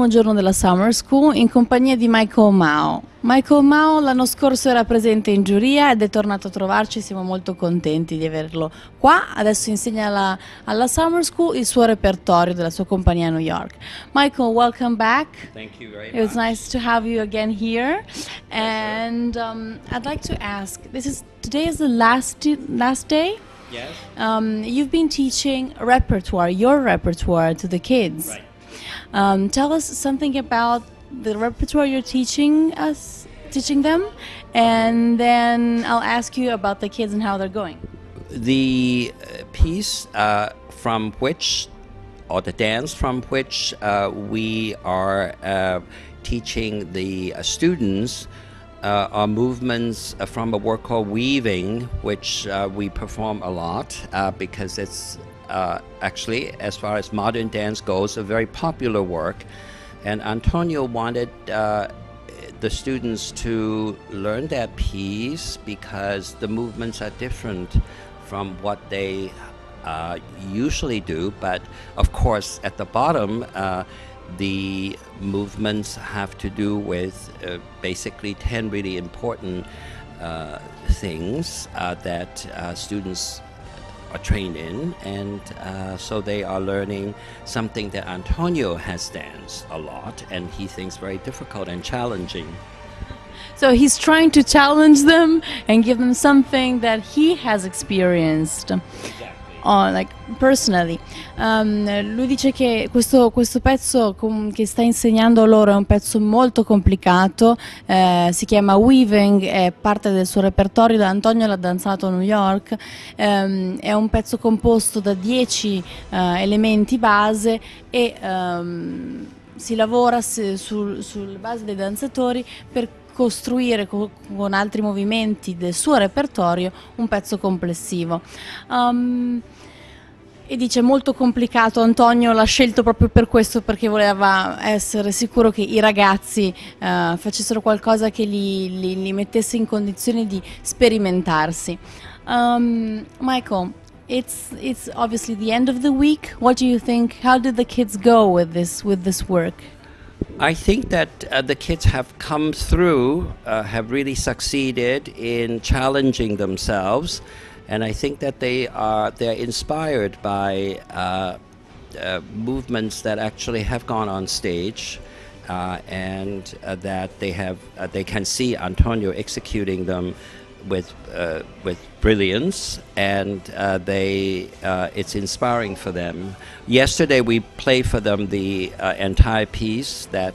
l'ultimo giorno della Summer School in compagnia di Michael Mao. Michael Mao l'anno scorso era presente in giuria ed è tornato a trovarci, siamo molto contenti di averlo qua. Adesso insegna alla Summer School il suo repertorio della sua compagnia a New York. Michael, welcome back. Thank you very much. It was nice to have you again here. And I'd like to ask, today is the last day? Yes. You've been teaching your repertoire to the kids. Right. Tell us something about the repertoire you're teaching them, and then I'll ask you about the kids and how they're going. The piece from which, or the dance from which we are teaching the students are movements from a work called weaving, which we perform a lot because it's actually, as far as modern dance goes, a very popular work. And Antonio wanted the students to learn that piece because the movements are different from what they usually do. But of course, at the bottom, the movements have to do with basically 10 really important things that students are trained in, and so they are learning something that Antonio has danced a lot and he thinks very difficult and challenging. So he's trying to challenge them and give them something that he has experienced. Like personally. Lui dice che questo pezzo che sta insegnando loro è un pezzo molto complicato, si chiama Weaving, è parte del suo repertorio, da Antonio l'ha danzato a New York, è un pezzo composto da 10 elementi base e si lavora sulla base dei danzatori per costruire con altri movimenti del suo repertorio un pezzo complessivo. E dice molto complicato, Antonio l'ha scelto proprio per questo, perché voleva essere sicuro che i ragazzi facessero qualcosa che li mettesse in condizioni di sperimentarsi. Michael, it's obviously the end of the week. What do you think? How did the kids go with this work? I think that the kids have come through, have really succeeded in challenging themselves, and I think that they're inspired by movements that actually have gone on stage, and that they can see Antonio executing them with brilliance, and it's inspiring for them. Yesterday we played for them the entire piece that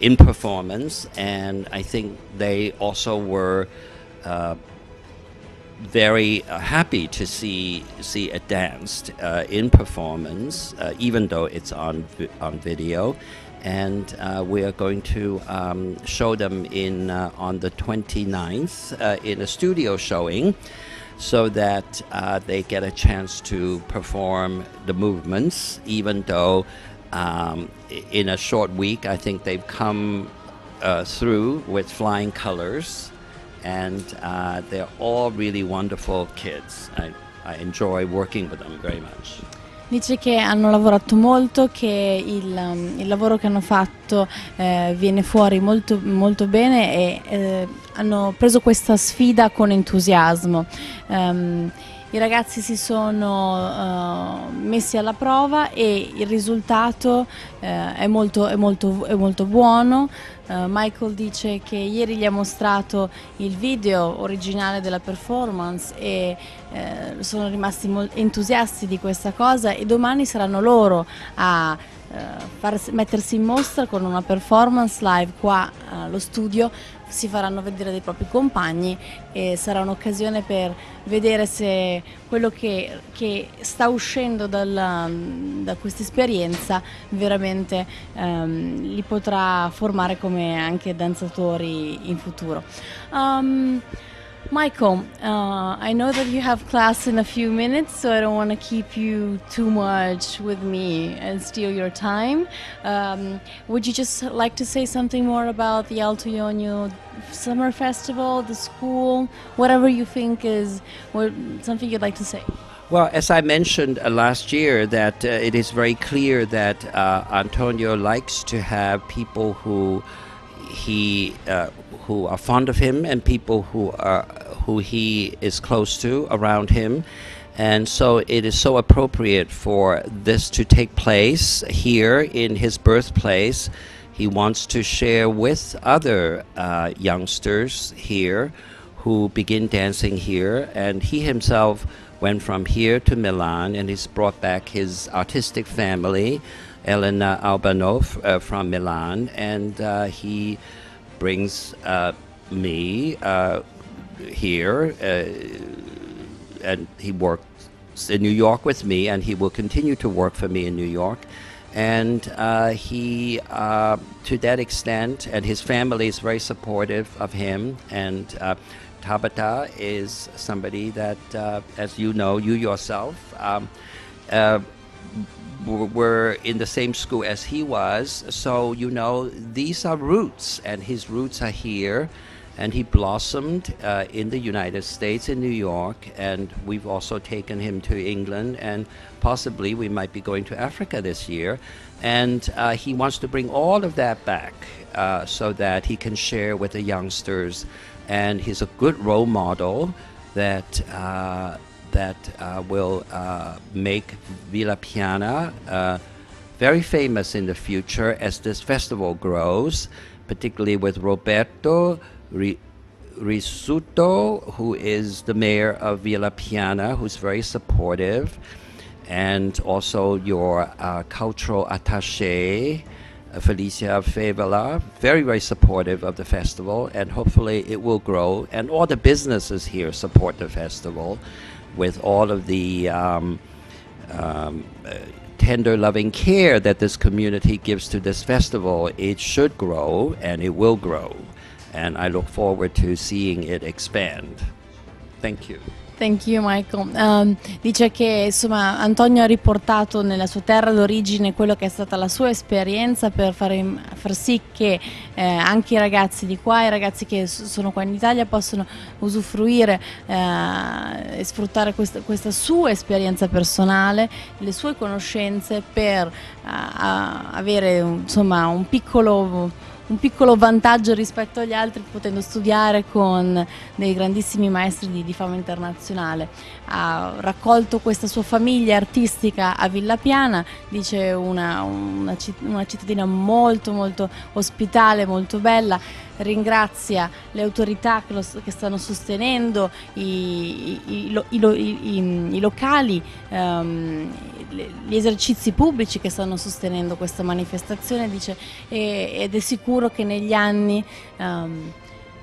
in performance, and I think they also were very happy to see it danced in performance, even though it's on video. And we are going to show them on the 29th in a studio showing, so that they get a chance to perform the movements, even though in a short week I think they've come through with flying colors, and they're all really wonderful kids. I enjoy working with them very much. Dice che hanno lavorato molto, che il lavoro che hanno fatto viene fuori molto, molto bene, e hanno preso questa sfida con entusiasmo. I ragazzi si sono messi alla prova e il risultato è molto buono. Michael dice che ieri gli ha mostrato il video originale della performance e sono rimasti entusiasti di questa cosa, e domani saranno loro a mettersi in mostra con una performance live qua allo studio. Si faranno vedere dei propri compagni e sarà un'occasione per vedere se quello che sta uscendo da questa esperienza veramente li potrà formare come anche danzatori in futuro. Michael, I know that you have class in a few minutes, so I don't want to keep you too much with me and steal your time. Would you just like to say something more about the Alto Jonio Summer Festival, the school, whatever you think is something you'd like to say? Well, as I mentioned last year, that it is very clear that Antonio likes to have people who are fond of him and people who he is close to around him. And so it is so appropriate for this to take place here in his birthplace. He wants to share with other youngsters here who begin dancing here, and he himself went from here to Milan, and he's brought back his artistic family, Elena Albano from Milan, and he brings me here, and he works in New York with me, and he will continue to work for me in New York. And he, to that extent, and his family is very supportive of him, and Tabata is somebody that, as you know, you yourself, were in the same school as he was. So, you know, these are roots, and his roots are here. And he blossomed in the United States, in New York, and we've also taken him to England, and possibly we might be going to Africa this year. And he wants to bring all of that back so that he can share with the youngsters. And he's a good role model that will make Villa Piana very famous in the future as this festival grows, particularly with Roberto Risuto, who is the mayor of Villa Piana, who's very supportive, and also your cultural attaché, Felicia Favola, very, very supportive of the festival, and hopefully it will grow. And all the businesses here support the festival with all of the tender, loving care that this community gives to this festival. It should grow, and it will grow. And I look forward to seeing it expand. Thank you. Thank you, Michael. Dice che insomma Antonio ha riportato nella sua terra d'origine quello che è stata la sua esperienza per far sì che anche i ragazzi di qua, i ragazzi che sono qua in Italia possono usufruire e sfruttare questa sua esperienza personale, le sue conoscenze per avere insomma un piccolo vantaggio rispetto agli altri, potendo studiare con dei grandissimi maestri di fama internazionale. Ha raccolto questa sua famiglia artistica a Villa Piana, dice una cittadina molto molto ospitale, molto bella. Ringrazia le autorità che stanno sostenendo i locali, gli esercizi pubblici che stanno sostenendo questa manifestazione, dice, ed è sicuro che negli anni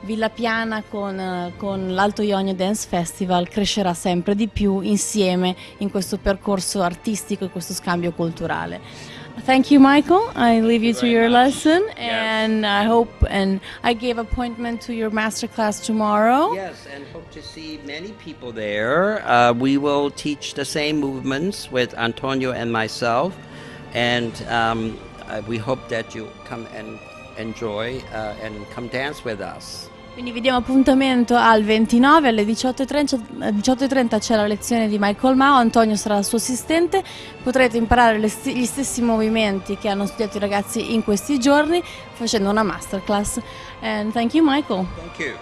Villa Piana con l'Alto Jonio Dance Festival crescerà sempre di più insieme in questo percorso artistico e questo scambio culturale. Thank you, Michael. I leave you to your lesson, and I hope, and I gave appointment to your masterclass tomorrow. Yes, and hope to see many people there. We will teach the same movements with Antonio and myself, and we hope that you come and enjoy and come dance with us. Quindi vi diamo appuntamento al 29 alle 18:30 c'è la lezione di Michael Mao, Antonio sarà il suo assistente, potrete imparare gli stessi movimenti che hanno studiato i ragazzi in questi giorni facendo una masterclass. And thank you, Michael. Thank you.